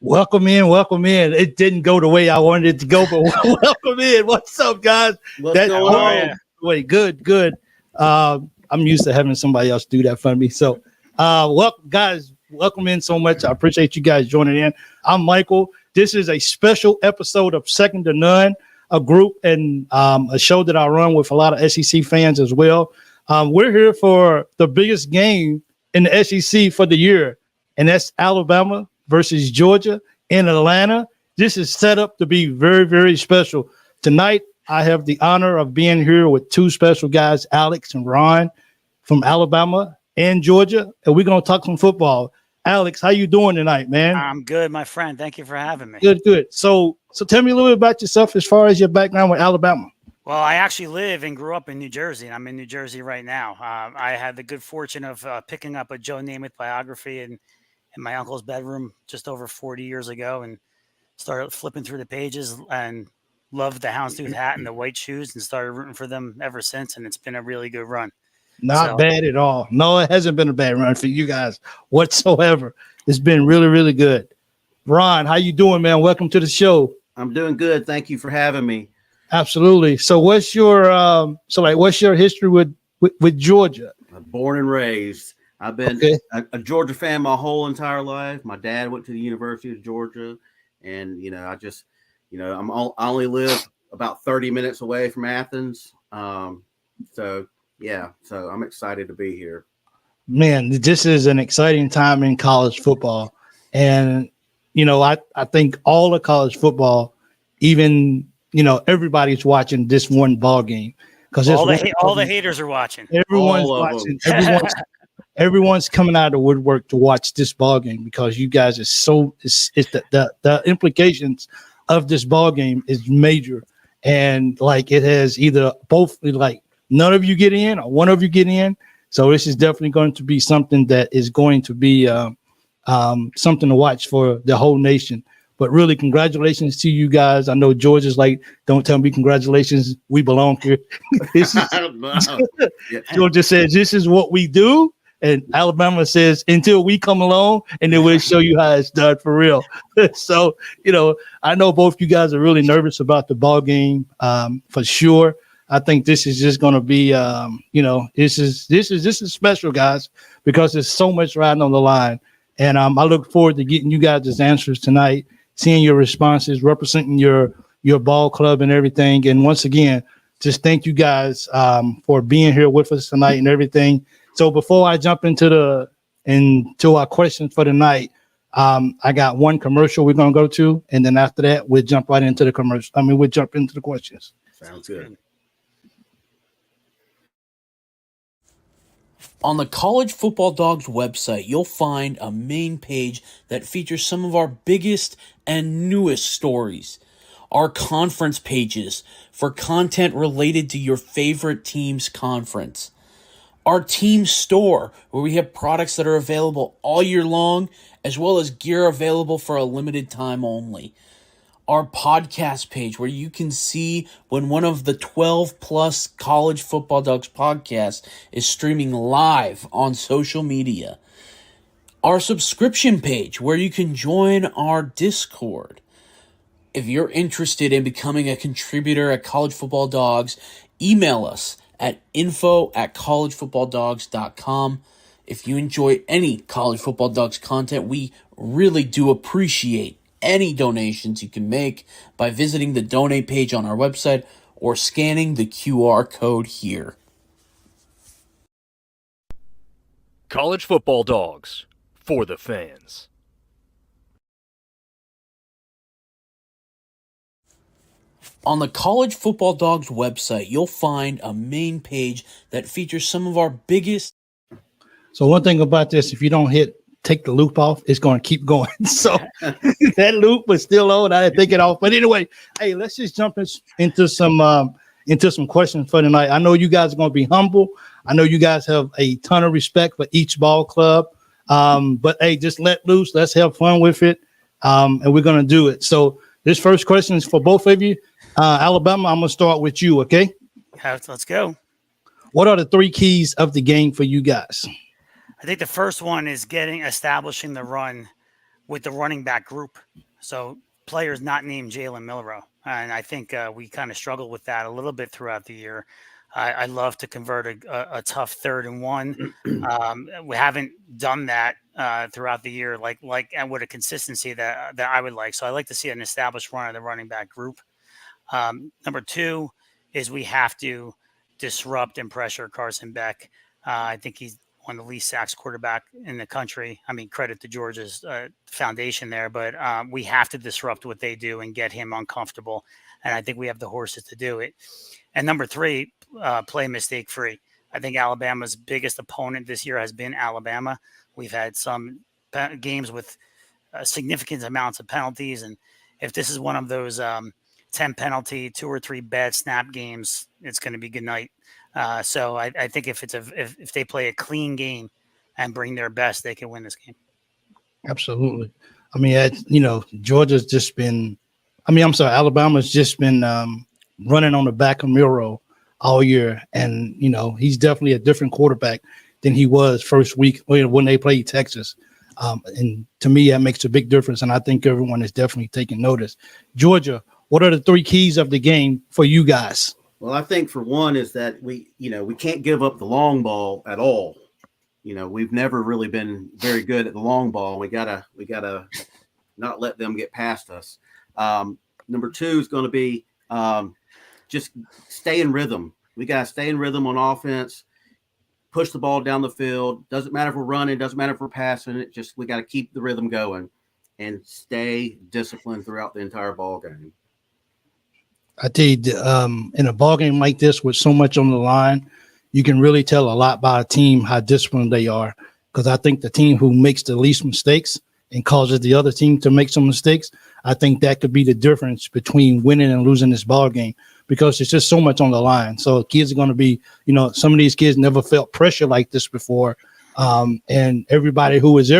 Welcome in, welcome in. It didn't go the way I wanted it to go, but welcome in. What's up, guys? What's going on? Wait, good. I'm used to having somebody else do that for me. So, welcome, guys. Welcome in so much. I appreciate you guys joining in. I'm Michael. This is a special episode of Second to None, a group and a show that I run with a lot of SEC fans as well. We're here for the biggest game in the SEC for the year, and that's Alabama versus Georgia in Atlanta. This is set up to be very, very special. Tonight, I have the honor of being here with two special guys, Alex and Ron from Alabama and Georgia, and we're going to talk some football. Alex, how you doing tonight, man? I'm good, my friend. Thank you for having me. Good. So tell me a little bit about yourself as far as your background with Alabama. Well, I actually live and grew up in New Jersey, and I'm in New Jersey right now. I had the good fortune of picking up a Joe Namath biography in my uncle's bedroom just over 40 years ago and started flipping through the pages and loved the houndstooth hat and the white shoes and started rooting for them ever since. And it's been a really good run. Not bad at all. No, it hasn't been a bad run for you guys whatsoever. It's been really, really good. Ron, how you doing, man? Welcome to the show. I'm doing good. Thank you for having me. Absolutely. So what's your what's your history with Georgia? I'm born and raised. I've been a Georgia fan my whole entire life. My dad went to the University of Georgia, and I only live about 30 minutes away from Athens. So I'm excited to be here. Man, this is an exciting time in college football, and I think all of college football, even everybody's watching this one ball game because all the haters are watching. Everyone's watching. Everyone's coming out of the woodwork to watch this ball game because you guys it's the implications of this ball game is major, and like it has either both like none of you get in or one of you get in. So this is definitely going to be something that is going to be something to watch for the whole nation. But really, congratulations to you guys. I know George is like, don't tell me congratulations. We belong here. Georgia says this is what we do. And Alabama says, until we come along, and then we'll show you how it's done for real. So, I know both you guys are really nervous about the ball game for sure. I think this is just going to be, this is special, guys, because there's so much riding on the line. And I look forward to getting you guys' answers tonight, seeing your responses, representing your ball club and everything. And once again, just thank you guys for being here with us tonight and everything. So before I jump into our questions for the night, I got one commercial we're going to go to, and then after that, we'll jump right into the commercial. We'll jump into the questions. Sounds good. On the College Football Dogs website, you'll find a main page that features some of our biggest and newest stories. Our conference pages for content related to your favorite team's conference. Our team store, where we have products that are available all year long, as well as gear available for a limited time only. Our podcast page, where you can see when one of the 12 plus College Football Dogs podcasts is streaming live on social media. Our subscription page, where you can join our Discord. If you're interested in becoming a contributor at College Football Dogs, email us at info@collegefootballdogs.com. If you enjoy any College Football Dogs content, we really do appreciate any donations you can make by visiting the donate page on our website or scanning the QR code here. College Football Dogs, for the fans. On the College Football Dogs website, you'll find a main page that features some of our biggest. So one thing about this, if you don't take the loop off, it's going to keep going. So that loop was still on. I didn't take it off. But anyway, hey, let's just jump into some questions for tonight. I know you guys are going to be humble. I know you guys have a ton of respect for each ball club. But hey, just let loose. Let's have fun with it. And we're going to do it. So this first question is for both of you. Alabama, I'm going to start with you, okay? Let's go. What are the 3 keys of the game for you guys? I think the first one is establishing the run with the running back group. So players not named Jalen Milrow. And I think we kind of struggled with that a little bit throughout the year. I love to convert a tough 3rd and 1. We haven't done that throughout the year, and with a consistency that I would like. So I like to see an established run of the running back group. Number 2 is we have to disrupt and pressure Carson Beck. I think he's one of the least sacks quarterback in the country. I mean, credit to Georgia's foundation there, but we have to disrupt what they do and get him uncomfortable. And I think we have the horses to do it. And number 3, play mistake free. I think Alabama's biggest opponent this year has been Alabama. We've had some games with significant amounts of penalties. And if this is one of those 10 penalty, 2 or 3 bad snap games, it's going to be good night. So I think if they play a clean game and bring their best, they can win this game. Absolutely. I mean, Georgia's just been, Alabama's just been running on the back of Milrow all year. And, he's definitely a different quarterback than he was first week when they played Texas. And to me, that makes a big difference. And I think everyone is definitely taking notice. Georgia, what are the 3 keys of the game for you guys? Well, I think for one is that we can't give up the long ball at all. We've never really been very good at the long ball. We gotta not let them get past us. Number 2 is going to be just stay in rhythm. We got to stay in rhythm on offense, push the ball down the field. Doesn't matter if we're running, doesn't matter if we're passing it. Just we got to keep the rhythm going and stay disciplined throughout the entire ball game. I tell you, in a ball game like this with so much on the line, you can really tell a lot by a team how disciplined they are. Because I think the team who makes the least mistakes and causes the other team to make some mistakes, I think that could be the difference between winning and losing this ball game, because it's just so much on the line. So kids are going to be, some of these kids never felt pressure like this before. And everybody who has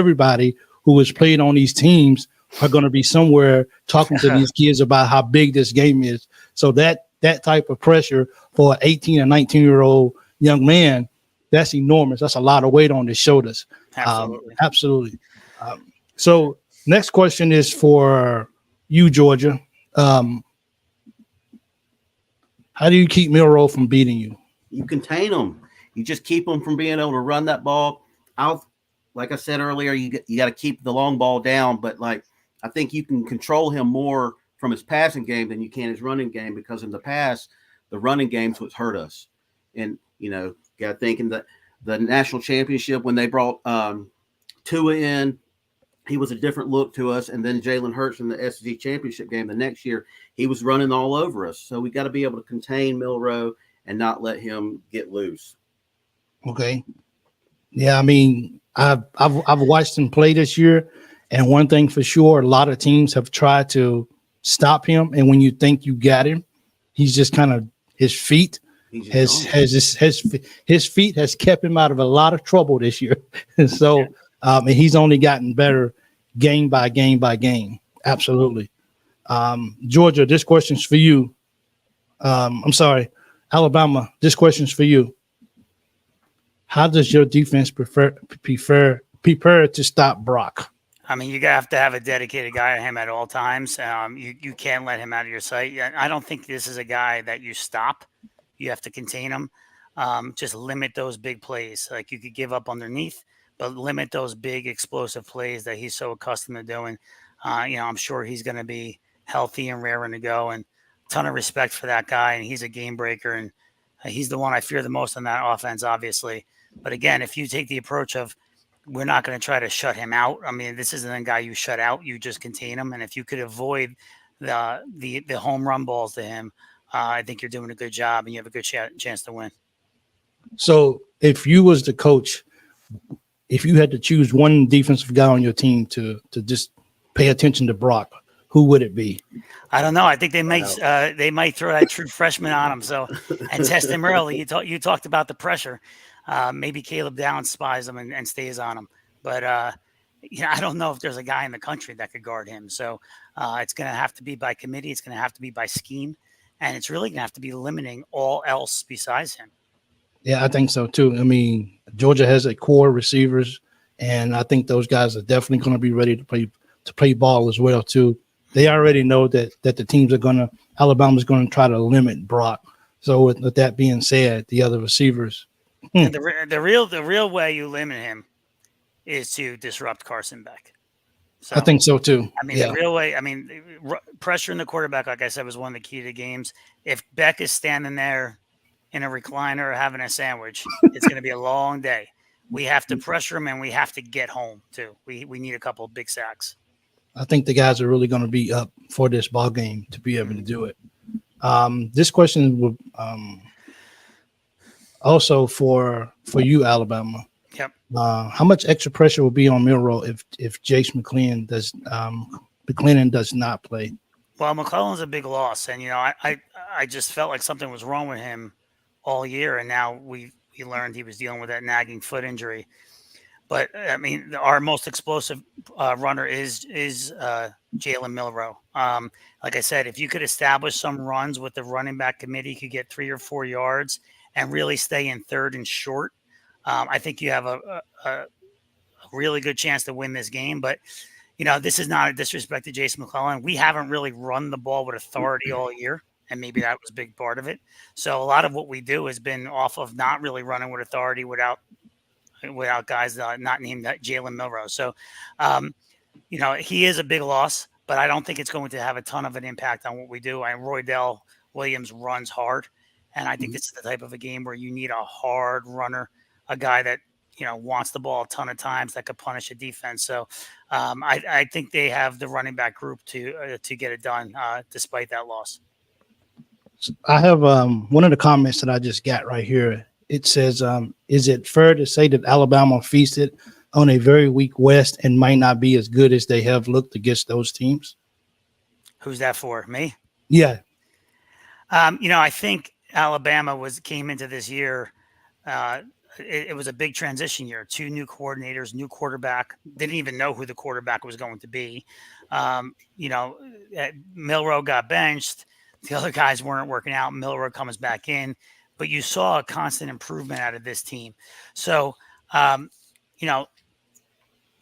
played on these teams are going to be somewhere talking to these kids about how big this game is. So that type of pressure for an 18 and 19-year-old young man, that's enormous. That's a lot of weight on his shoulders. Absolutely. So next question is for you, Georgia. How do you keep Milrow from beating you? You contain them. You just keep them from being able to run that ball out. Like I said earlier, you got to keep the long ball down. But I think you can control him more from his passing game than you can his running game, because in the past, the running game's what's hurt us. And, got to think in the national championship when they brought Tua in, he was a different look to us. And then Jalen Hurts in the SEC championship game the next year, he was running all over us. So we got to be able to contain Milrow and not let him get loose. Okay. Yeah, I mean, I've watched him play this year, and one thing for sure, a lot of teams have tried to stop him. And when you think you got him, he's just kind of his feet his feet has kept him out of a lot of trouble this year. And so and he's only gotten better game by game by game. Absolutely. Georgia, this question's for you. Alabama, this question's for you. How does your defense prepare to stop Brock? I mean, you have to have a dedicated guy on him at all times. You can't let him out of your sight. I don't think this is a guy that you stop. You have to contain him. Just limit those big plays. Like, you could give up underneath, but limit those big explosive plays that he's so accustomed to doing. I'm sure he's going to be healthy and raring to go, and a ton of respect for that guy. And he's a game breaker, and he's the one I fear the most on that offense, obviously. But again, if you take the approach of, we're not going to try to shut him out. I mean, this isn't a guy you shut out. You just contain him. And if you could avoid the home run balls to him, I think you're doing a good job, and you have a good chance to win. So if you was the coach, if you had to choose one defensive guy on your team to just pay attention to Brock, who would it be? I don't know. I think they might throw that true freshman on him. So, and test him early. You talked about the pressure. Maybe Caleb Downs spies him and stays on him. But I don't know if there's a guy in the country that could guard him. So it's going to have to be by committee. It's going to have to be by scheme. And it's really going to have to be limiting all else besides him. Yeah, I think so too. I mean, Georgia has a core receivers, and I think those guys are definitely going to be ready to to play ball as well too. They already know that the teams are Alabama's going to try to limit Brock. So with that being said, the other receivers. And the real way you limit him is to disrupt Carson Beck. So, I think so too. I mean, the real way. I mean, pressuring the quarterback, like I said, was one of the key to games. If Beck is standing there in a recliner having a sandwich, it's going to be a long day. We have to pressure him, and we have to get home too. We need a couple of big sacks. I think the guys are really going to be up for this ball game to be able to do it. This question will also for you, Alabama. Yep. How much extra pressure will be on Milroe if Jace McClellan does not play? Well, McClellan's a big loss, and I just felt like something was wrong with him all year, and now we learned he was dealing with that nagging foot injury. But I mean, our most explosive runner is Jalen Milroe. Like I said, if you could establish some runs with the running back committee, you could get 3 or 4 yards and really stay in third and short. I think you have a really good chance to win this game. But this is not a disrespect to Jason McClellan. We haven't really run the ball with authority all year, and maybe that was a big part of it. So a lot of what we do has been off of not really running with authority without guys not named Jalen Milroe. So, he is a big loss, but I don't think it's going to have a ton of an impact on what we do. And Roydell Williams runs hard, and I think this is the type of a game where you need a hard runner, a guy that wants the ball a ton of times, that could punish a defense. So, I think they have the running back group to get it done, despite that loss. I have one of the comments that I just got right here. It says, is it fair to say that Alabama feasted on a very weak West and might not be as good as they have looked against those teams? Who's that for? Me? Yeah. I think Alabama came into this year. It was a big transition year. 2 new coordinators, new quarterback. Didn't even know who the quarterback was going to be. Milroe got benched. The other guys weren't working out. Milroe comes back in. But you saw a constant improvement out of this team. So,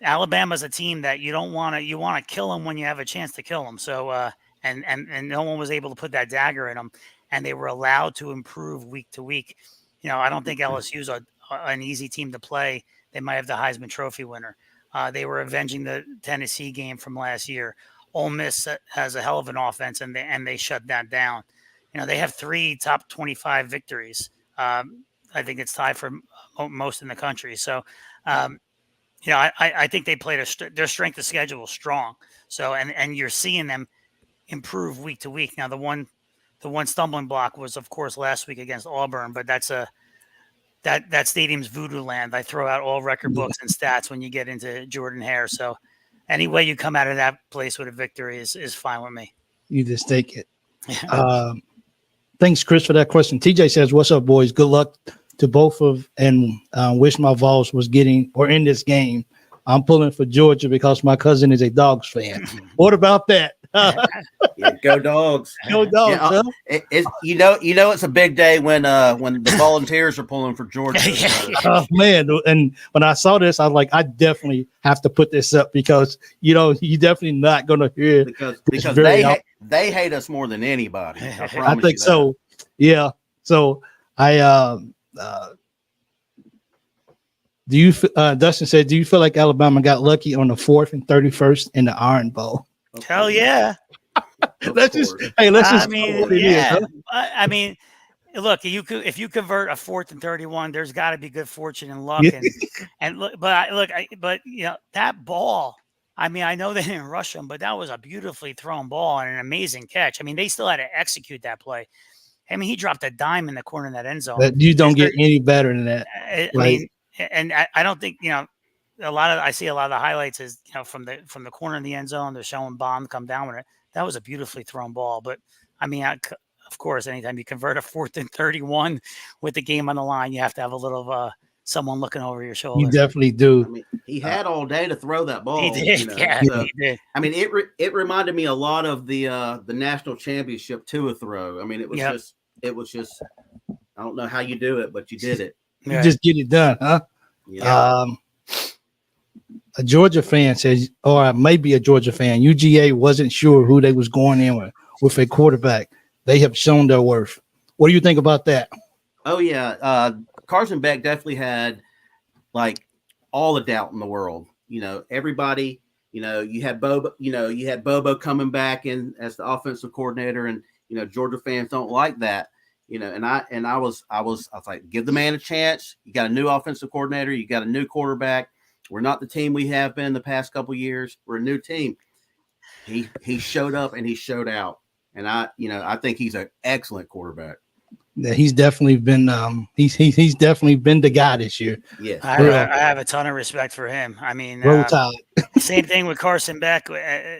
Alabama's a team that you want to kill them when you have a chance to kill them. So, and no one was able to put that dagger in them, and they were allowed to improve week to week. I don't think LSU's an easy team to play. They might have the Heisman Trophy winner. They were avenging the Tennessee game from last year. Ole Miss has a hell of an offense, and they shut that down. They have 3 top 25 victories. I think it's tied for most in the country. So, I think they played their strength of schedule strong. So, and you're seeing them improve week to week. Now, the one stumbling block was, of course, last week against Auburn, but that stadium's voodoo land. I throw out all record books and stats when you get into Jordan Hare. So, any way you come out of that place with a victory is fine with me. You just take it. Thanks, Chris, for that question. TJ says, "What's up, boys? Good luck to both and wish my Vols was in this game. I'm pulling for Georgia because my cousin is a Dogs fan." What about that? Yeah, go Dogs! Go Dogs! Yeah, huh? It's a big day when the Volunteers are pulling for Georgia. Oh man! And when I saw this, I was like, I definitely have to put this up because you're definitely not going to hear because they hate us more than anybody. I think so. Yeah. So I do you Dustin said, do you feel like Alabama got lucky on the 4th and 31st in the Iron Bowl? Hell yeah. let's just I mean, look, if you convert a 4th and 31, there's got to be good fortune and luck. And look, that ball. I mean, I know they didn't rush him, but that was a beautifully thrown ball and an amazing catch. I mean, they still had to execute that play. I mean, he dropped a dime in the corner of that end zone. But you don't get any better than that. I don't think I see a lot of the highlights is from the corner of the end zone. They're showing Bond come down with it. That was a beautifully thrown ball. But I mean, of course, anytime you convert a 4th and 31 with the game on the line, you have to have a little someone looking over your shoulder. You definitely do. I mean, he had all day to throw that ball. He did. He did. I mean, it reminded me a lot of the national championship Tua throw. I mean, it was just. I don't know how you do it, but you did it. You just get it done, huh? Yeah. a Georgia fan says, or maybe a Georgia fan, UGA wasn't sure who they was going in with a quarterback. They have shown their worth. What do you think about that? Oh yeah, Carson Beck definitely had like all the doubt in the world. Everybody. You had Bobo. You had Bobo coming back in as the offensive coordinator, and Georgia fans don't like that. And I was like, give the man a chance. You got a new offensive coordinator. You got a new quarterback. We're not the team we have been the past couple of years. We're a new team. He showed up and he showed out, and I think he's an excellent quarterback. Yeah, he's definitely been he's definitely been the guy this year. Yeah, I have a ton of respect for him. I mean, same thing with Carson Beck.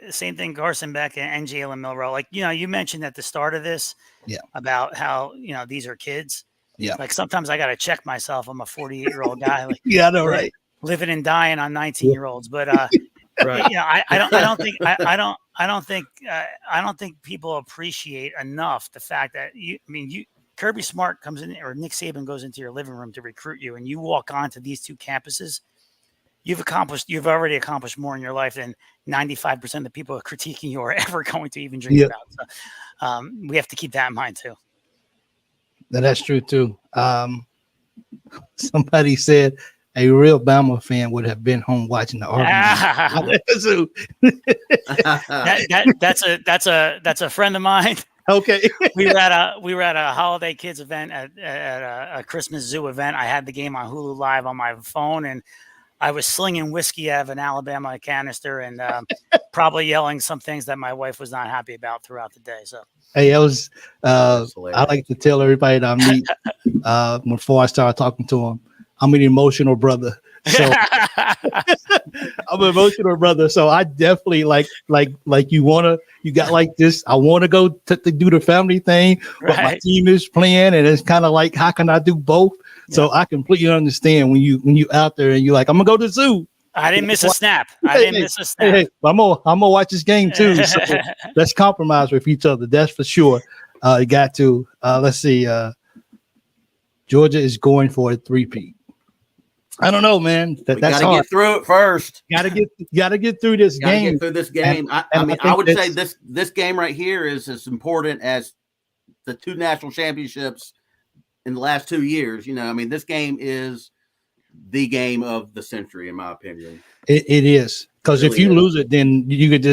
Same thing, Carson Beck and Jalen Milroe. Like you mentioned at the start of this, about how these are kids. Yeah, like sometimes I got to check myself. I'm a 48-year-old guy. Like, yeah, I know, right? Living and dying on 19-year-olds, but right. I don't think people appreciate enough the fact that Kirby Smart comes in, or Nick Saban goes into your living room to recruit you, and you walk onto these two campuses. You've already accomplished more in your life than 95% of the people critiquing you are ever going to even dream about. So, we have to keep that in mind too. That's true too. Somebody said a real Bama fan would have been home watching the argument. That's a friend of mine. Okay. we were at a holiday kids event at a Christmas zoo event. I had the game on Hulu Live on my phone, and I was slinging whiskey out of an Alabama canister and probably yelling some things that my wife was not happy about throughout the day. So, hey, I like to tell everybody that I meet before I start talking to them, I'm an emotional brother. So I'm an emotional brother. So I definitely like you got like this. I want to go to do the family thing, but my team is playing, and it's kind of like, how can I do both? Yeah. So I completely understand when you out there and you're like, I'm gonna go to the zoo. I didn't miss a snap. Hey, I'm gonna watch this game too. So let's compromise with each other. That's for sure. You got to. Let's see. Georgia is going for a 3-peat. I don't know, man. That's gotta hard. get through it first. Gotta get through this game. Get through this game. I would say this game right here is as important as the 2 national championships in the last 2 years. This game is the game of the century, in my opinion. It is, because if you lose it, then you could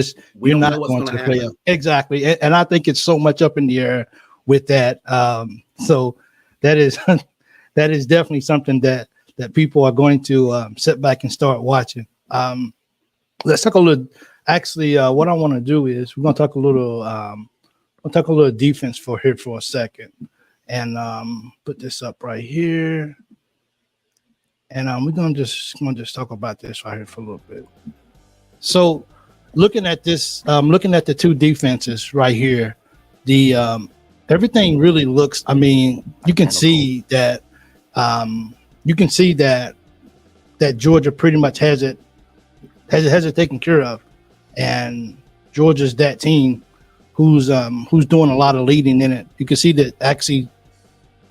you're not going to play up. Exactly, and I think it's so much up in the air with that. So that is definitely something that people are going to sit back and start watching. Let's talk a little. Actually, what I want to do is we're going to talk a little defense for a second, and put this up right here, and we're going to just talk about this right here for a little bit. So, looking at this, looking at the 2 defenses right here, the everything really looks. I mean, you can see that. That Georgia pretty much has it taken care of, and Georgia's that team who's doing a lot of leading in it. You can see that actually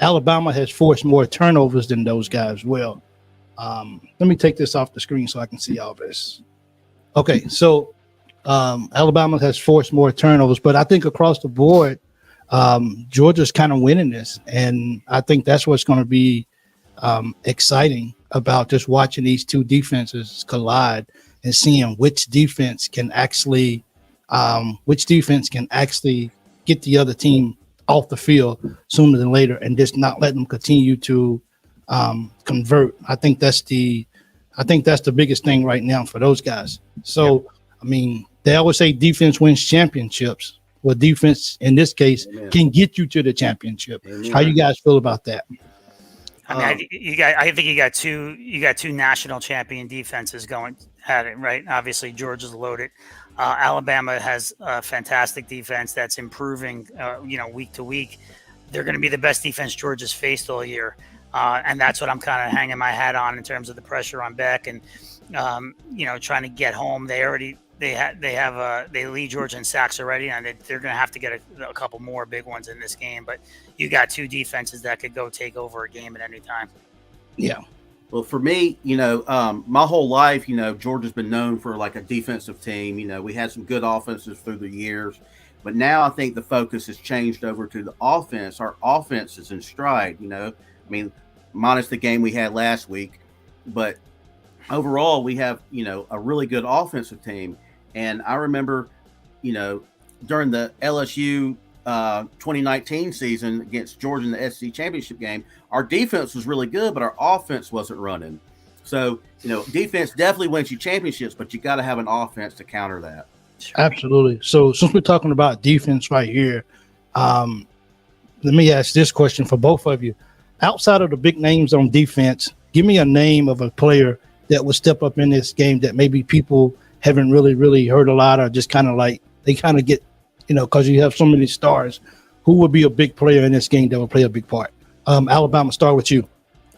Alabama has forced more turnovers than those guys will. Let me take this off the screen so I can see all this. Okay, so Alabama has forced more turnovers, but I think across the board, Georgia's kind of winning this, and I think that's what's going to be exciting about just watching these 2 defenses collide and seeing which defense can actually get the other team off the field sooner than later, and just not let them continue to convert. I think that's the biggest thing right now for those guys. So, I mean, they always say defense wins championships. Well, defense in this case can get you to the championship. How you guys feel about that? I think you got two national champion defenses going at it, right? Obviously, Georgia's loaded. Alabama has a fantastic defense that's improving, week to week. They're going to be the best defense Georgia's faced all year, and that's what I'm kind of hanging my hat on in terms of the pressure on Beck and trying to get home. They lead Georgia in sacks already, and they're going to have to get a couple more big ones in this game. But you got 2 defenses that could go take over a game at any time. Yeah, Well, for me, my whole life, Georgia's been known for like a defensive team. We had some good offenses through the years, but now I think the focus has changed over to the offense. Our offense is in stride, I mean, minus the game we had last week, but overall we have, a really good offensive team. And I remember, during the LSU 2019 season against Georgia in the SEC championship game, our defense was really good, but our offense wasn't running. So, defense definitely wins you championships, but you got to have an offense to counter that. Absolutely. So since we're talking about defense right here, let me ask this question for both of you. Outside of the big names on defense, give me a name of a player that would step up in this game that maybe people haven't really heard a lot, or just kind of like they kind of get, because you have so many stars. Who would be a big player in this game that will play a big part? Alabama, start with you.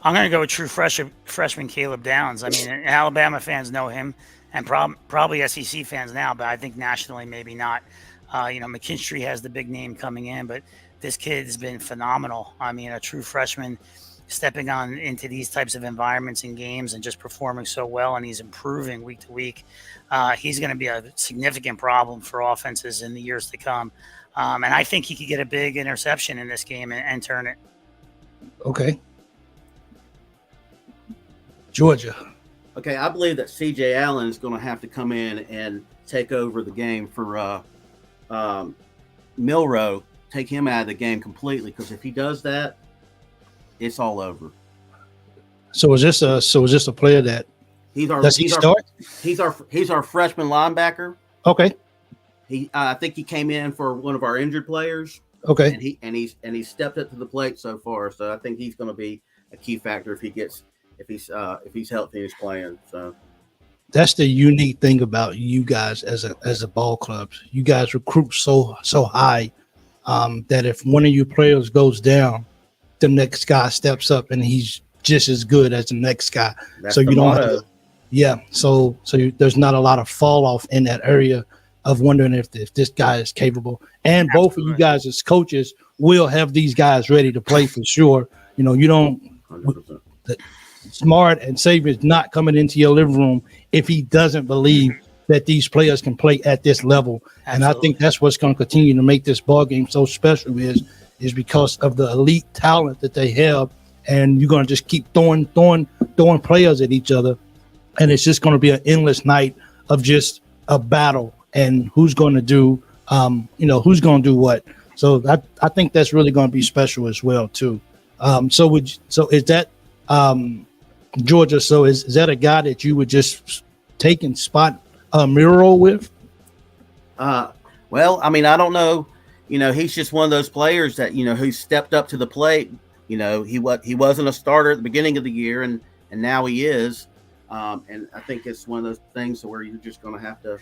I'm going to go with true freshman Caleb Downs. I mean, Alabama fans know him, and probably SEC fans now, but I think nationally maybe not. McKinstry has the big name coming in, but this kid has been phenomenal. I mean, a true freshman stepping on into these types of environments and games and just performing so well, and he's improving week to week. He's going to be a significant problem for offenses in the years to come. And I think he could get a big interception in this game and turn it. Okay. Georgia. Okay, I believe that C.J. Allen is going to have to come in and take over the game for Milroe, take him out of the game completely, because if he does that, it's all over. So is this a player that does he start? He's our freshman linebacker. Okay. I think he came in for one of our injured players. Okay. And he's stepped up to the plate so far. So I think he's going to be a key factor if he's healthy and he's playing. So that's the unique thing about you guys as a ball club. You guys recruit so high that if one of your players goes down, the next guy steps up and he's just as good as the next guy. That's so you don't have to, so there's not a lot of fall off in that area of wondering if this guy is capable. And Absolutely. Both of you guys as coaches will have these guys ready to play for sure. You don't 100%. Smart and Saban is not coming into your living room if he doesn't believe that these players can play at this level. Absolutely. And I think that's what's going to continue to make this ball game so special is because of the elite talent that they have. And you're going to just keep throwing players at each other. And it's just going to be an endless night of just a battle and who's going to do, who's going to do what. So I think that's really going to be special as well too. So is that Georgia? So is that a guy that you would just take and spot Miro with? Well, I mean, I don't know. He's just one of those players that who stepped up to the plate. He wasn't a starter at the beginning of the year, and now he is. And I think it's one of those things where you're just going to have to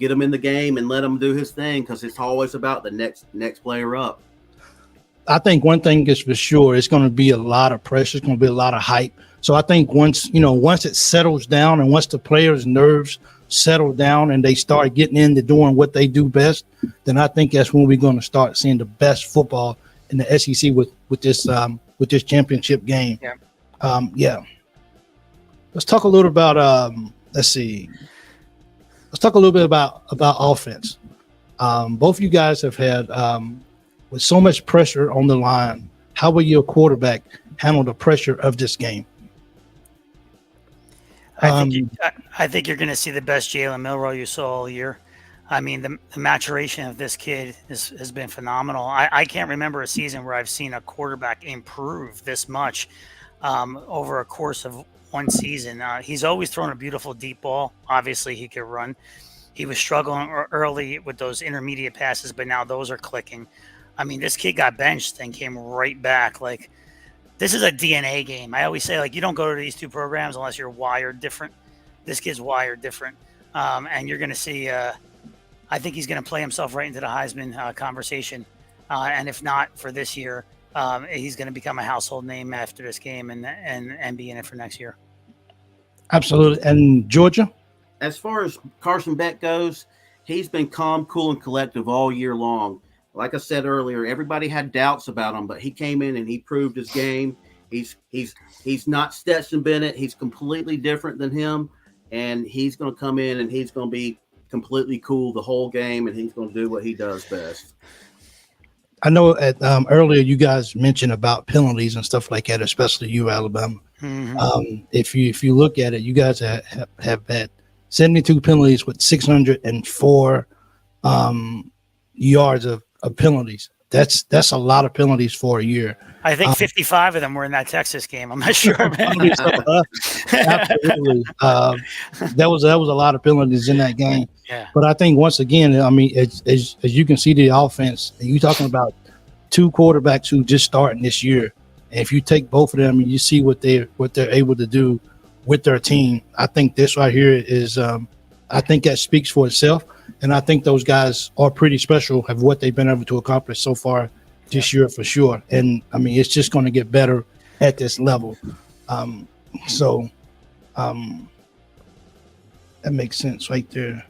get him in the game and let him do his thing, because it's always about the next player up. I think one thing is for sure, it's going to be a lot of pressure. It's going to be a lot of hype. So I think once it settles down and once the players' nerves settle down and they start getting into doing what they do best, then I think that's when we're going to start seeing the best football in the SEC with this championship game. Yeah. Let's talk a little about let's talk a little bit about offense. Both of you guys have had with so much pressure on the line. How will your quarterback handle the pressure of this game? I think you're going to see the best Jalen Milroe you saw all year. I mean, the maturation of this kid has been phenomenal. I can't remember a season where I've seen a quarterback improve this much over a course of one season. He's always thrown a beautiful deep ball. Obviously, he could run. He was struggling early with those intermediate passes, but now those are clicking. I mean, this kid got benched and came right back. Like, this is a DNA game. I always say, you don't go to these two programs unless you're wired different. This kid's wired different. And you're going to see, I think he's going to play himself right into the Heisman conversation. And if not for this year, he's going to become a household name after this game and be in it for next year. Absolutely. And Georgia? As far as Carson Beck goes, he's been calm, cool, and collective all year long. Like I said earlier, everybody had doubts about him, but he came in and he proved his game. He's not Stetson Bennett. He's completely different than him, and he's going to come in and he's going to be completely cool the whole game, and he's going to do what he does best. I know at earlier you guys mentioned about penalties and stuff like that, especially you, Alabama. Mhm. If you look at it, you guys have had 72 penalties with 604 yards of penalties. That's a lot of penalties for a year. I think 55 of them were in that Texas game. I'm not sure. Absolutely. That was a lot of penalties in that game. Yeah. But I think once again, I mean, as you can see the offense, and you're talking about two quarterbacks who just starting this year. And if you take both of them and you see what they're able to do with their team, I think this right here is I think that speaks for itself. And I think those guys are pretty special of what they've been able to accomplish so far this year for sure. And I mean, it's just going to get better at this level. So that makes sense right there.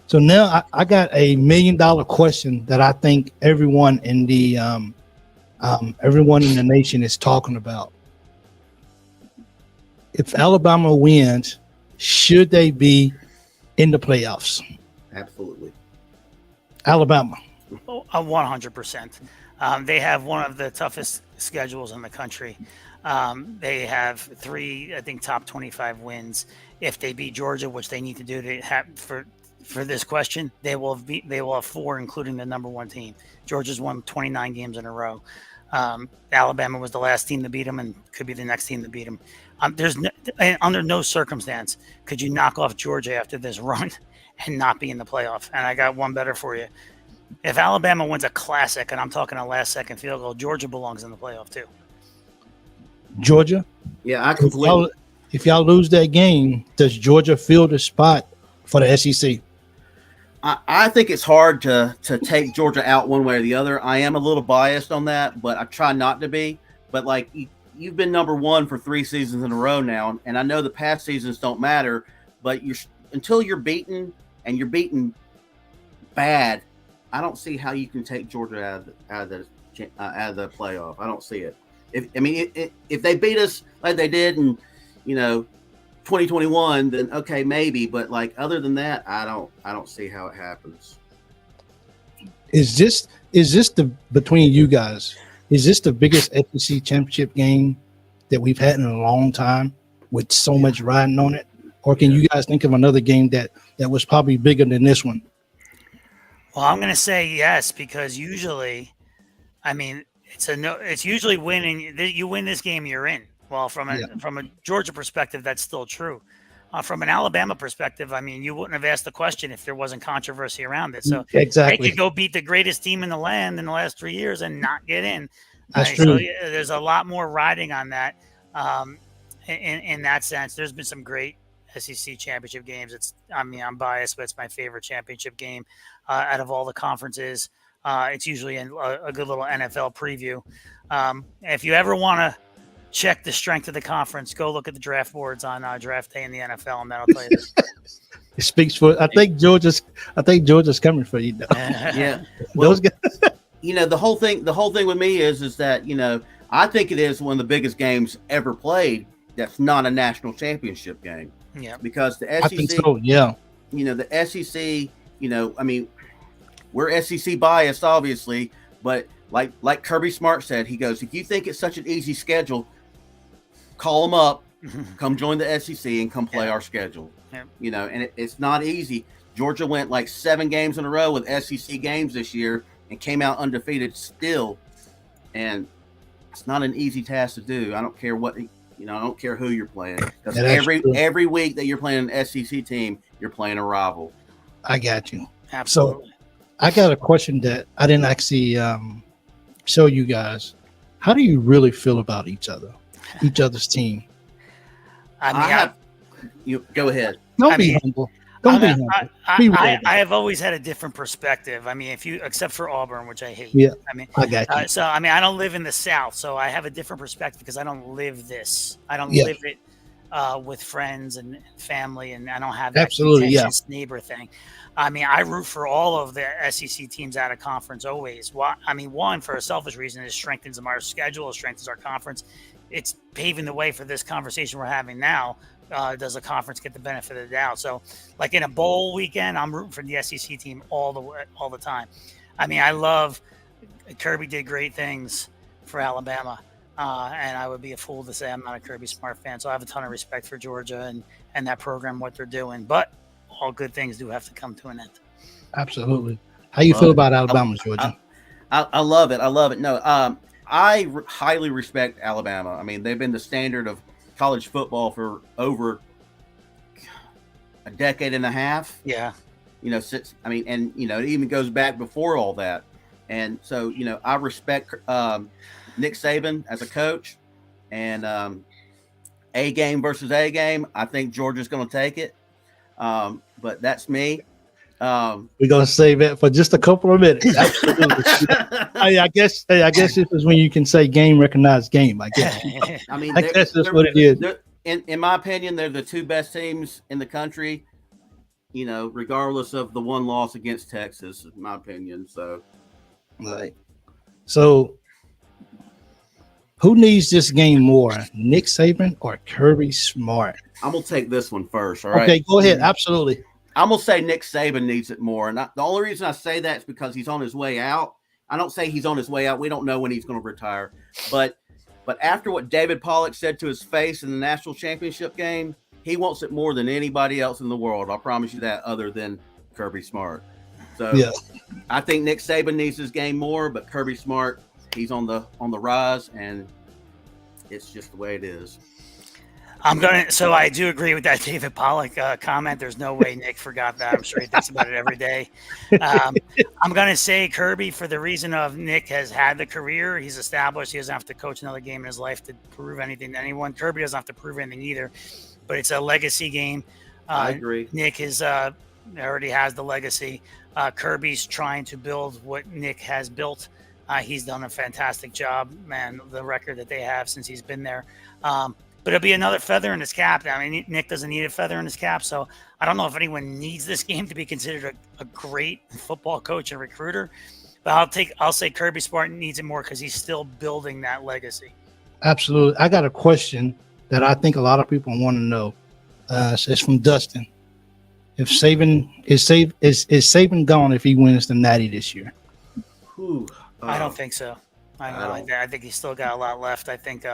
So now I got a $1 million question that I think everyone in the nation is talking about. If Alabama wins, should they be in the playoffs? Absolutely. Alabama. 100%. They have one of the toughest schedules in the country. They have 3, I think, top 25 wins. If they beat Georgia, which they need to do to have for this question, they will have 4, including the number 1 team. Georgia's won 29 games in a row. Alabama was the last team to beat them and could be the next team to beat them. Under no circumstance could you knock off Georgia after this run and not be in the playoff. And I got one better for you. If Alabama wins a classic, and I'm talking a last-second field goal, Georgia belongs in the playoff too. Georgia? Yeah, I completely. If y'all lose that game, does Georgia fill the spot for the SEC? I think it's hard to take Georgia out one way or the other. I am a little biased on that, but I try not to be. But like you've been number 1 for 3 seasons in a row now, and I know the past seasons don't matter, but until you're beaten and you're beaten bad, I don't see how you can take Georgia out of the playoff. I don't see it. If they beat us like they did in 2021, then okay, maybe. But like other than that, I don't see how it happens. Is this between you guys? Is this the biggest SEC championship game that we've had in a long time with so much riding on it? Or can you guys think of another game that was probably bigger than this one? Well, I'm going to say yes, because usually, I mean, it's usually winning. You win this game, you're in. Well, from a Georgia perspective, that's still true. From an Alabama perspective, I mean, you wouldn't have asked the question if there wasn't controversy around it. So exactly, they could go beat the greatest team in the land in the last 3 years and not get in. That's true. So there's a lot more riding on that. In that sense, there's been some great SEC championship games. I'm biased, but it's my favorite championship game out of all the conferences. It's usually a good little NFL preview. If you ever want to check the strength of the conference, go look at the draft boards on draft day in the NFL, and that'll tell you this. It speaks for. I think Georgia's coming for you. Yeah. Well, those guys. The whole thing with me is that I think it is one of the biggest games ever played. That's not a national championship game. Yeah. Because the SEC. I think so. Yeah. The SEC. I mean, we're SEC biased, obviously, but like Kirby Smart said, he goes, if you think it's such an easy schedule, call them up, come join the SEC and come play our schedule. Yeah. And it's not easy. Georgia went like 7 games in a row with SEC games this year and came out undefeated still. And it's not an easy task to do. I don't care what, I don't care who you're playing. Because every week that you're playing an SEC team, you're playing a rival. I got you. Absolutely. So I got a question that I didn't actually show you guys. How do you really feel about each other's team? You go ahead. Don't be humble. Don't be humble. I have always had a different perspective. I mean, except for Auburn, which I hate. Yeah. I mean, I got you. So I mean, I don't live in the South, so I have a different perspective because I don't live this. I don't live it with friends and family, and I don't have that Absolutely, yeah. contentious neighbor thing. I mean, I root for all of the SEC teams out of conference always. Why? I mean, one, for a selfish reason, it strengthens our schedule, it strengthens our conference. It's paving the way for this conversation we're having now. Does a conference get the benefit of the doubt? So, like in a bowl weekend, I'm rooting for the SEC team all the time. I mean, I love Kirby did great things for Alabama, and I would be a fool to say I'm not a Kirby Smart fan. So I have a ton of respect for Georgia and that program, what they're doing. But all good things do have to come to an end. Absolutely. How you feel about Alabama, Georgia? I love it. I love it. No, I highly respect Alabama. I mean, they've been the standard of college football for over a decade and a half. Yeah. You know, since and it even goes back before all that. And so, I respect Nick Saban as a coach, and A game versus A game. I think Georgia's going to take it. But that's me. We're gonna save it for just a couple of minutes. Absolutely. I guess this is when you can say game recognized game. I guess. I guess that's what it is. In my opinion, they're the two best teams in the country. Regardless of the one loss against Texas, in my opinion. So, right. So, who needs this game more, Nick Saban or Kirby Smart? I'm gonna take this one first. All right. Okay, go ahead. Absolutely. I'm gonna say Nick Saban needs it more, and the only reason I say that is because he's on his way out. I don't say he's on his way out. We don't know when he's going to retire, but after what David Pollock said to his face in the national championship game, he wants it more than anybody else in the world. I promise you that, other than Kirby Smart. So yeah. I think Nick Saban needs his game more, but Kirby Smart, he's on the rise, and it's just the way it is. So I do agree with that David Pollock comment. There's no way Nick forgot that. I'm sure he thinks about it every day. I'm going to say Kirby for the reason of Nick has had the career. He's established. He doesn't have to coach another game in his life to prove anything to anyone. Kirby doesn't have to prove anything either, but it's a legacy game. I agree. Nick already has the legacy. Kirby's trying to build what Nick has built. He's done a fantastic job, man, the record that they have since he's been there. But it'll be another feather in his cap. I mean, Nick doesn't need a feather in his cap, so I don't know if anyone needs this game to be considered a great football coach and recruiter. But I'll say Kirby Smart needs it more because he's still building that legacy. Absolutely. I got a question that I think a lot of people want to know. It's from Dustin. If Saban is Saban gone if he wins the Natty this year? I don't think so. I don't know. I think he's still got a lot left. I think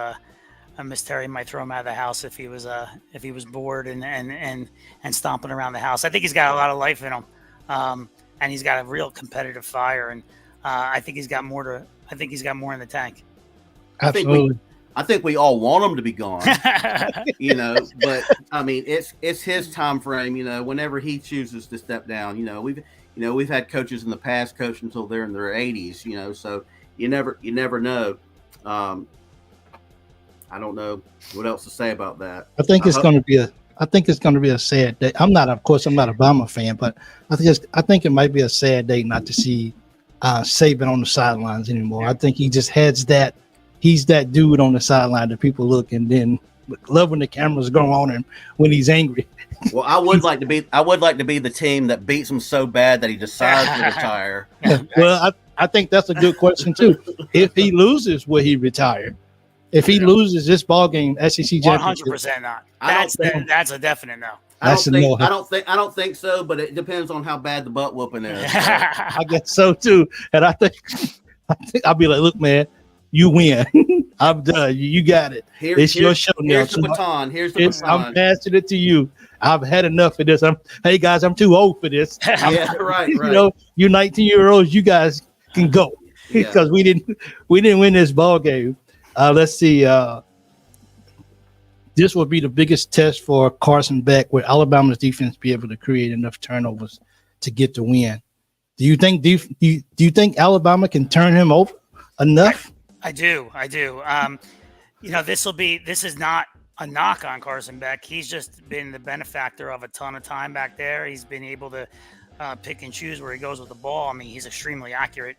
Miss Terry might throw him out of the house if he was bored and stomping around the house. I think he's got a lot of life in him, and he's got a real competitive fire, and I think he's got more in the tank. Absolutely. I think we all want him to be gone, but I mean, it's his time frame, whenever he chooses to step down. We've had coaches in the past coach until they're in their 80s, so you never know. I don't know what else to say about that. I think it's going to be a sad day. I'm not a Bama fan, but I think it might be a sad day not to see Saban on the sidelines anymore. Yeah. I think he just has that. He's that dude on the sideline that people look and then love when the cameras go on him when he's angry. Well, I would like to be the team that beats him so bad that he decides to retire. Well, I think that's a good question too. If he loses, will he retire? If he loses this ball game, SEC championship, 100% not. That's a definite no. I don't think so, but it depends on how bad the butt whooping is. So. I guess so too, and I think I'll be like, look, man, you win. I'm done. You got it. It's your show now. Here's the baton. I'm passing it to you. I've had enough of this. Hey guys, I'm too old for this. Yeah, right. You 19-year-olds, you guys can go because we didn't win this ball game. Let's see. This will be the biggest test for Carson Beck. Will Alabama's defense be able to create enough turnovers to get the win? Do you think Alabama can turn him over enough? I do. This is not a knock on Carson Beck. He's just been the benefactor of a ton of time back there. He's been able to pick and choose where he goes with the ball. I mean, he's extremely accurate.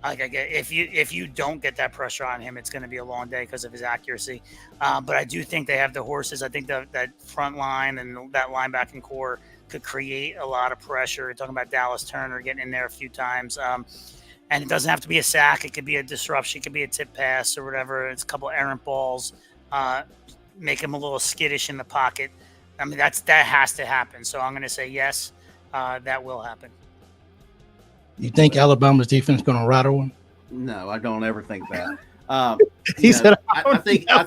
Like I get if you don't get that pressure on him, it's going to be a long day because of his accuracy. But I do think they have the horses. I think that front line and that linebacking core could create a lot of pressure. You're talking about Dallas Turner getting in there a few times. And it doesn't have to be a sack. It could be a disruption. It could be a tip pass or whatever. It's a couple errant balls. Make him a little skittish in the pocket. I mean, that has to happen. So I'm going to say yes, that will happen. You think Alabama's defense going to rattle him? No, I don't ever think that. He said, I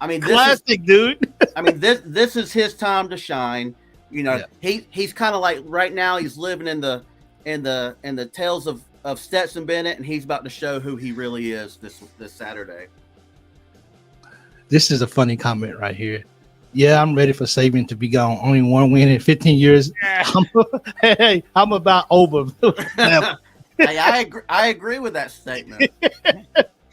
mean, classic, dude. I mean, this is his time to shine. You know, he's kind of like right now he's living in the tales of Stetson Bennett, and he's about to show who he really is this Saturday. This is a funny comment right here. Yeah, I'm ready for Saban to be gone. Only one win in 15 years. I'm about over. Hey, I agree with that statement.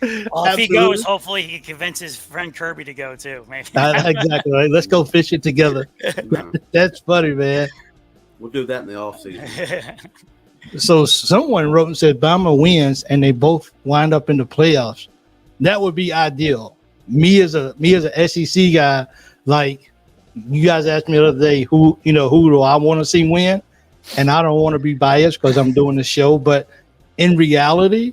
Well, if he goes, hopefully he convinces friend Kirby to go too. Maybe. Exactly right. Let's go fishing together. That's funny, man. We'll do that in the offseason. So someone wrote and said Bama wins and they both wind up in the playoffs. That would be ideal. Me as a SEC guy, like you guys asked me the other day, who do I want to see win? And I don't want to be biased because I'm doing the show, but in reality,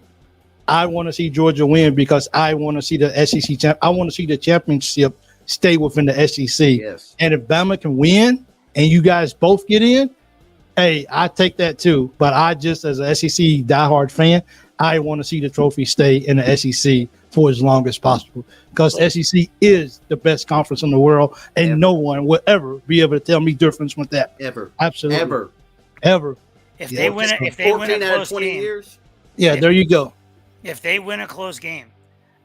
I want to see Georgia win because I want to see the SEC champ. I want to see the championship stay within the SEC. Yes. And if Bama can win and you guys both get in, hey, I take that too. But I just, as an SEC diehard fan, I want to see the trophy stay in the SEC for as long as possible because SEC is the best conference in the world, and no one will ever be able to tell me difference with that. Ever. Absolutely. Ever. If they win a close game, years. Yeah, there you go. If they win a close game,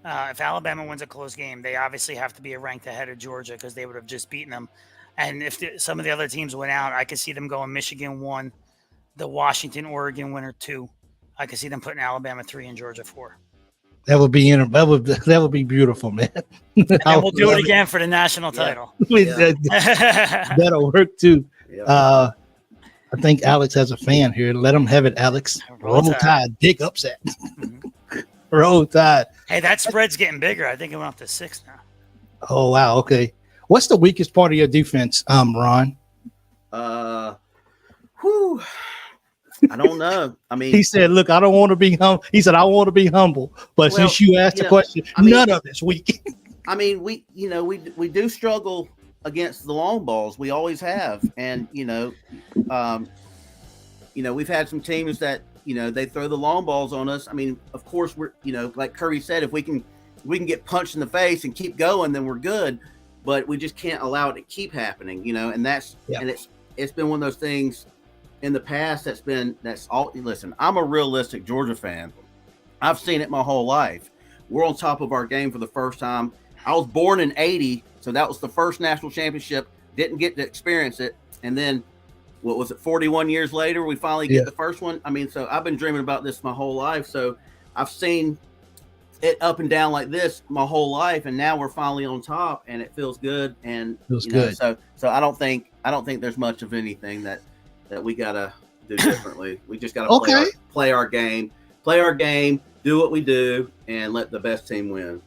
if Alabama wins a close game, they obviously have to be ranked ahead of Georgia because they would have just beaten them. And if some of the other teams went out, I could see them going Michigan 1, the Washington-Oregon winner 2. I could see them putting Alabama 3 and Georgia 4. That would be beautiful, man. And we'll do it again for the national title. That'll work too. Yeah. I think Alex has a fan here. Let him have it, Alex. Roll Tide. Dick upset. Roll Tide. Hey, that spread's getting bigger. I think it went up to 6 now. Oh, wow. Okay. What's the weakest part of your defense, Ron? I don't know. I mean, he said, "Look, I don't want to be humble." He said, "I want to be humble," but since you asked the question, none of it's weak. I mean, we do struggle against the long balls. We always have, and we've had some teams that they throw the long balls on us. I mean, of course, we're like Kirby said, if we can get punched in the face and keep going, then we're good. But we just can't allow it to keep happening, and and it's been one of those things in the past that's all. Listen, I'm a realistic Georgia fan. I've seen it my whole life. We're on top of our game for the first time. I was born in '80, so that was the first national championship. Didn't get to experience it, and then what was it? 41 years later, we finally get the first one. I mean, so I've been dreaming about this my whole life. So I've seen it up and down like this my whole life, and now we're finally on top, and it feels good. And good. So I don't think there's much of anything that we gotta do differently. We just gotta play our game, do what we do, and let the best team win.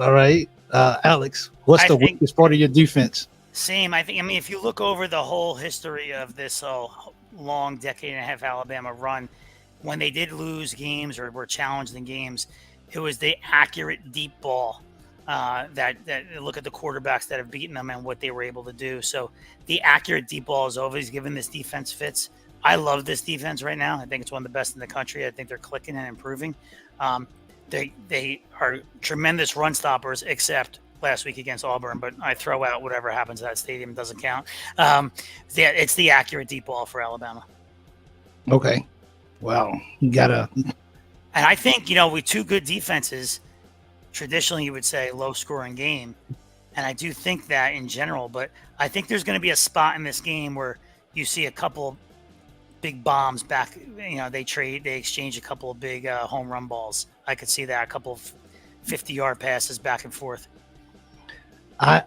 All right, Alex, what's the weakest part of your defense? Same. I mean, if you look over the whole history of this long decade and a half Alabama run, when they did lose games or were challenged in games, it was the accurate deep ball that look at the quarterbacks that have beaten them and what they were able to do. So the accurate deep ball is always given this defense fits. I love this defense right now. I think it's one of the best in the country. I think they're clicking and improving. They are tremendous run stoppers, except last week against Auburn, but I throw out whatever happens at that stadium. It doesn't count. It's the accurate deep ball for Alabama. Okay. Wow. You gotta. And I think, with two good defenses, traditionally you would say low scoring game. And I do think that in general, but I think there's going to be a spot in this game where you see a couple big bombs back. They exchange a couple of big home run balls. I could see that, a couple of 50-yard passes back and forth.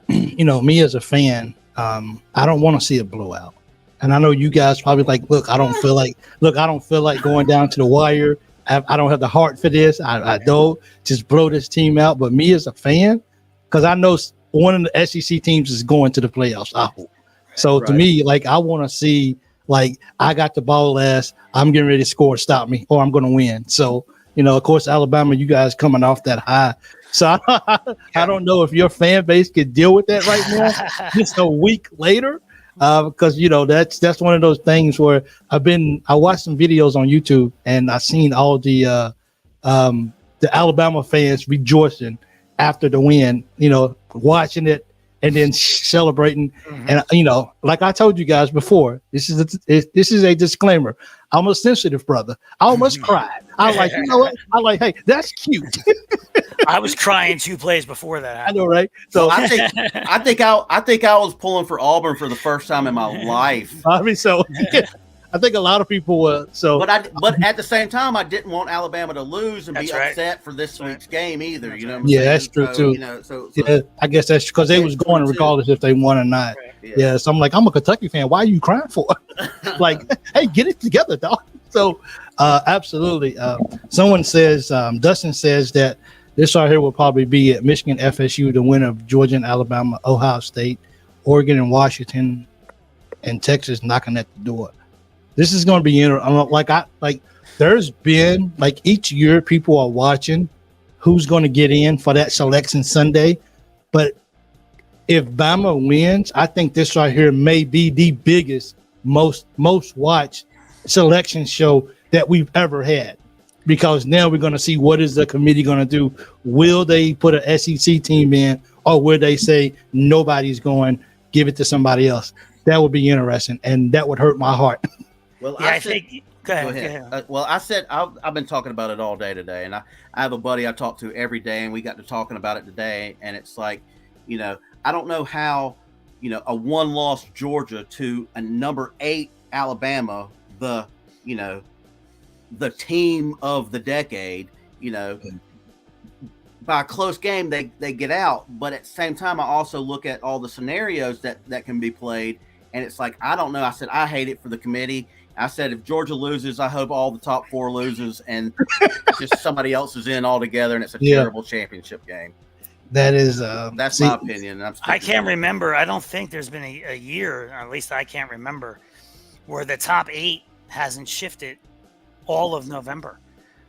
Me as a fan, I don't want to see a blowout. And I know you guys probably like, look, I don't feel like going down to the wire. I don't have the heart for this. I don't just blow this team out. But me as a fan, because I know one of the SEC teams is going to the playoffs. I hope. So to me, like I want to see, like I got the ball last. I'm getting ready to score, stop me, or I'm going to win. So of course, Alabama, you guys coming off that high. So I don't know if your fan base can deal with that right now, just a week later, because that's one of those things where I watched some videos on YouTube and I seen all the Alabama fans rejoicing after the win, watching it and then celebrating. And like I told you guys before, this is a disclaimer. I'm a sensitive brother. I almost cried. I like, what? Hey, that's cute. I was crying 2 plays before that happened. I know, right? So I think I was pulling for Auburn for the first time in my life. I mean, so I think a lot of people were. So, but at the same time, I didn't want Alabama to lose and be upset for this week's game either. You know, what I'm saying? That's true too. So I guess that's because they was going regardless if they won or not. Right. Yeah. So I'm like, I'm a Kentucky fan. Why are you crying for? Like, hey, get it together, dog. So, absolutely. Someone says, Dustin says that this right here will probably be at Michigan, FSU, the winner of Georgia and Alabama, Ohio State, Oregon and Washington, and Texas knocking at the door. This is going to be interesting. There's been each year people are watching who's going to get in for that selection Sunday. But if Bama wins, I think this right here may be the biggest, most watched selection show that we've ever had. Because now we're going to see what is the committee going to do. Will they put an SEC team in, or will they say nobody's going, give it to somebody else? That would be interesting, and that would hurt my heart. Well, yeah, I think. Go ahead. I've been talking about it all day today, and I have a buddy I talk to every day, and we got to talking about it today, and it's like, I don't know how, a one-loss Georgia to a number 8 Alabama, the team of the decade, by a close game, they get out. But at the same time, I also look at all the scenarios that can be played. And it's like, I don't know. I said, I hate it for the committee. I said, if Georgia loses, I hope all the top 4 loses and just somebody else is in altogether. And it's a terrible championship game. That is, that's my opinion. I can't remember. I don't think there's been a year, at least I can't remember, where the top 8 hasn't shifted all of November.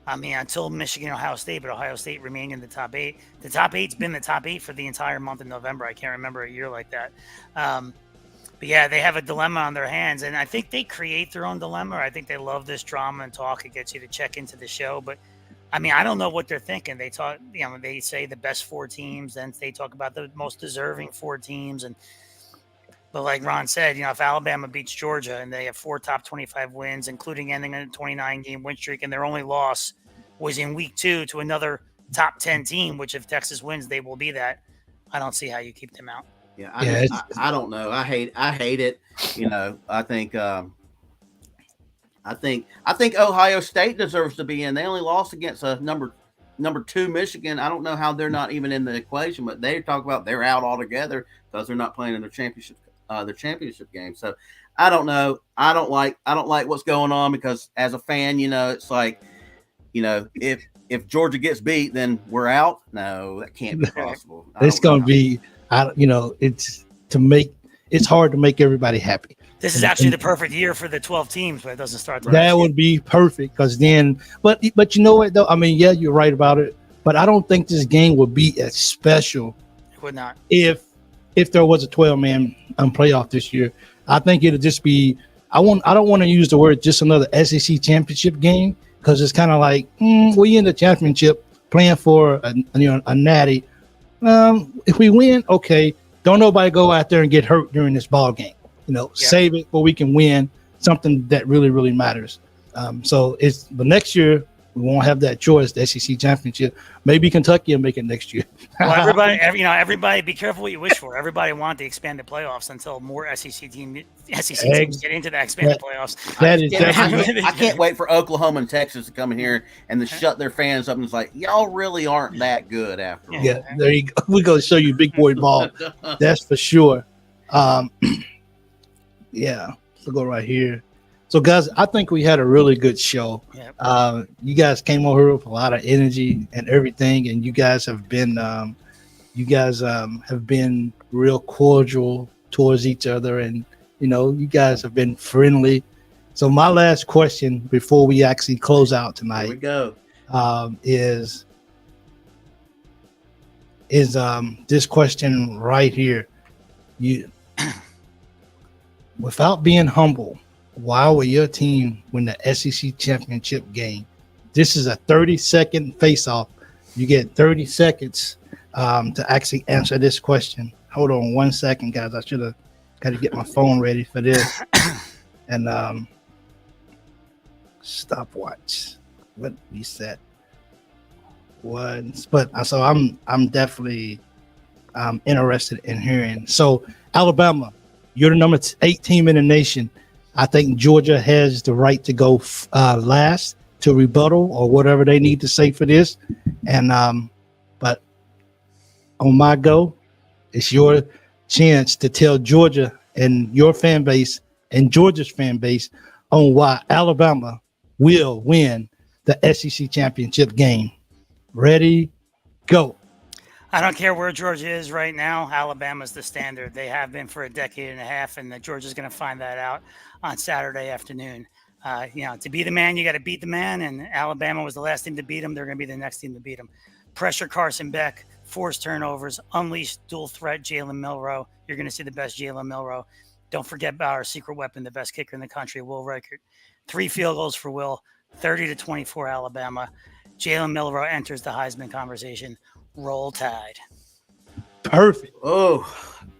I mean, until Michigan, Ohio State, but Ohio State remaining in the top 8. The top 8's been the top 8 for the entire month of November. I can't remember a year like that. But yeah, they have a dilemma on their hands, and I think they create their own dilemma. I think they love this drama and talk. It gets you to check into the show. But I mean, I don't know what they're thinking. They talk, they say the best 4 teams, then they talk about the most deserving 4 teams. But like Ron said, if Alabama beats Georgia and they have 4 top 25 wins, including ending in a 29-game win streak, and their only loss was in week 2 to another top 10 team, which if Texas wins, they will be that. I don't see how you keep them out. Yeah, I don't know. I hate it. I think Ohio State deserves to be in. They only lost against a number 2 Michigan. I don't know how they're not even in the equation, but they talk about they're out altogether because they're not playing in their championship game. So I don't know. I don't like what's going on because as a fan, it's like, if Georgia gets beat, then we're out. No, that can't be possible. It's going to be. It's hard to make everybody happy. This is actually the perfect year for the 12 teams, but it doesn't start. That would be perfect because then, but you know what though? I mean, yeah, you're right about it, but I don't think this game would be as special. It would not. If there was a 12-man playoff this year, I think it'd just be. I don't want to use the word just another SEC championship game because it's kind of like we in the championship playing for a natty. If we win, okay, don't nobody go out there and get hurt during this ball game. Save it where we can win something that really, really matters. But next year we won't have that choice. The SEC championship, maybe Kentucky will make it next year. Well, everybody, be careful what you wish for. Everybody wanted the expanded playoffs until more SEC teams get into the expanded playoffs. I can't wait for Oklahoma and Texas to come in here and to shut their fans up and it's like, y'all really aren't that good after all. Yeah, there you go. We're gonna show you big boy ball. That's for sure. Yeah, so go right here. So, guys, I think we had a really good show. Yep. You guys came over here with a lot of energy and everything, and you guys have been real cordial towards each other, and you guys have been friendly. So, my last question before we actually close out Here we tonight go. is this question right here. You, without being humble, why will your team win the SEC championship game? This is a 30-second face-off. You get 30 seconds to actually answer this question. Hold on 1 second, guys. I should have got to get my phone ready for this. And stopwatch. What we set? Once, but so I'm definitely interested in hearing. So Alabama, you're the number 8 team in the nation. I think Georgia has the right to go last to rebuttal or whatever they need to say for this. And but on my go, it's your chance to tell Georgia and your fan base and Georgia's fan base on why Alabama will win the SEC championship game. Ready, go. I don't care where Georgia is right now. Alabama's the standard. They have been for a decade and a half, and Georgia's going to find that out on Saturday afternoon. To beat a man, you got to beat the man, and Alabama was the last team to beat them. They're going to be the next team to beat them. Pressure Carson Beck, force turnovers, unleash dual threat Jalen Milroe. You're going to see the best Jalen Milroe. Don't forget about our secret weapon, the best kicker in the country, Will Reichert. 3 field goals for Will, 30-24 Alabama. Jalen Milroe enters the Heisman conversation. Roll Tide. Perfect. Oh,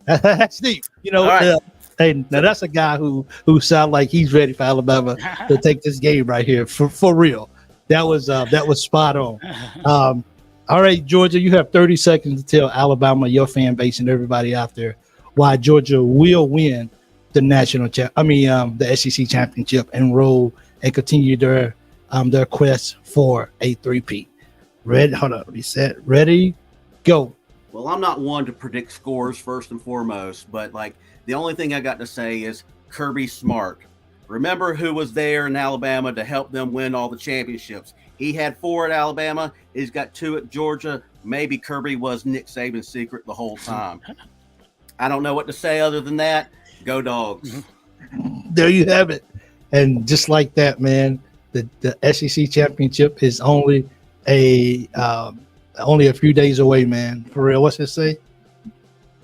That's deep. right. Hey, now that's a guy who sounds like he's ready for Alabama to take this game right here for real. That was spot on. All right, Georgia, you have 30 seconds to tell Alabama, your fan base, and everybody out there why Georgia will win the the SEC championship and roll and continue their quest for a 3-peat. Hold on, reset. Ready, go. Well, I'm not one to predict scores first and foremost, but the only thing I got to say is Kirby Smart. Remember who was there in Alabama to help them win all the championships? He had 4 at Alabama. He's got 2 at Georgia. Maybe Kirby was Nick Saban's secret the whole time. I don't know what to say other than that. Go Dogs. There you have it. And just like that, man, the SEC championship is only a few days away, man. For real. What's it say?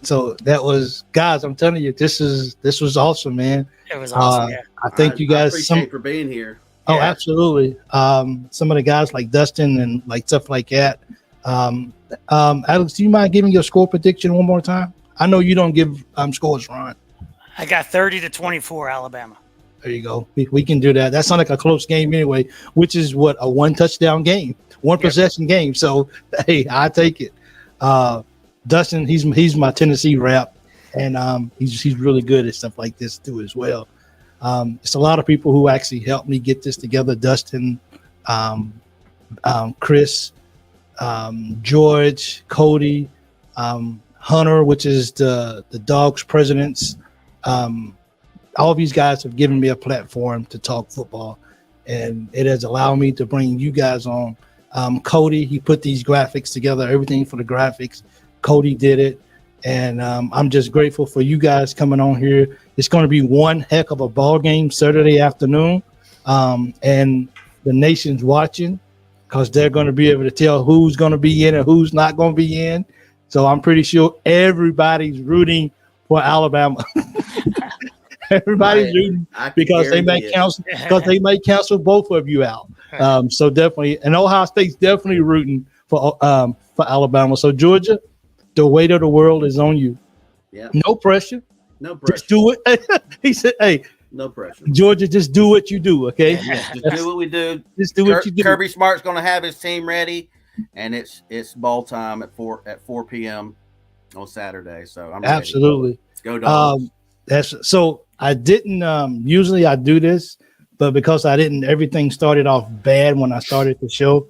So that was, guys, I'm telling you, this was awesome, man. It was awesome. Yeah. I think you guys appreciate for being here. Oh, Yeah. absolutely. Some of the guys like Dustin and stuff like that. Alex, do you mind giving your score prediction one more time? I know you don't give scores, Ron. I got 30-24 Alabama. There you go. We can do that. That sounds like a close game anyway, which is what, a 1 touchdown game, 1 possession game. So hey, I take it. Dustin, he's my Tennessee rep, and he's really good at stuff like this too as well. It's a lot of people who actually helped me get this together. Dustin, Chris, George, Cody, Hunter, which is the Dogs presidents. All of these guys have given me a platform to talk football, and it has allowed me to bring you guys on. Cody, he put these graphics together, everything for the graphics. Cody did it, and I'm just grateful for you guys coming on here. It's going to be one heck of a ball game Saturday afternoon, and the nation's watching because they're going to be able to tell who's going to be in and who's not going to be in. So I'm pretty sure everybody's rooting for Alabama. Everybody's rooting because they may cancel both of you out. So definitely, and Ohio State's definitely rooting for Alabama. So Georgia, the weight of the world is on you. Yeah. No pressure. No pressure. Just do it. He said, "Hey, no pressure. Georgia, just do what you do, okay? Yeah, just do what we do. Just do what you do." Kirby Smart's going to have his team ready, and it's ball time at 4 p.m. on Saturday. So I'm ready. Absolutely. Go Dogs. That's so. I didn't usually I do this, but because everything started off bad when I started the show.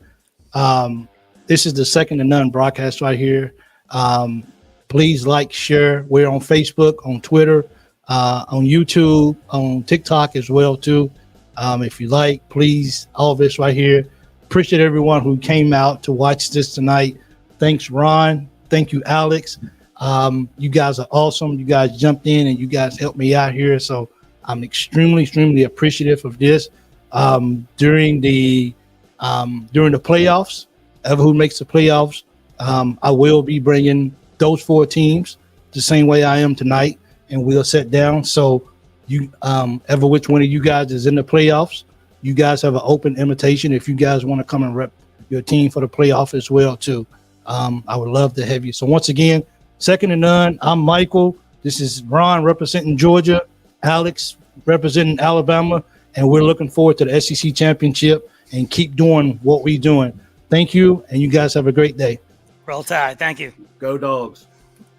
This is the second to none broadcast right here. Please like, share. We're on Facebook, on Twitter, on YouTube, on TikTok as well too. If you like, please, all of this right here. Appreciate everyone who came out to watch this tonight. Thanks, Ron. Thank you, Alex. You guys are awesome. You guys jumped in and you guys helped me out here. So I'm extremely appreciative of this. During the playoffs, ever who makes the playoffs, I will be bringing those 4 teams the same way I am tonight, and we'll sit down. So you, ever which one of you guys is in the playoffs, you guys have an open invitation if you guys want to come and rep your team for the playoff as well too. I would love to have you. So once again, second to none, I'm Michael. This is Ron representing Georgia, Alex representing Alabama, and we're looking forward to the SEC championship and keep doing what we're doing. Thank you, and you guys have a great day. Roll Tide. Thank you. Go Dogs.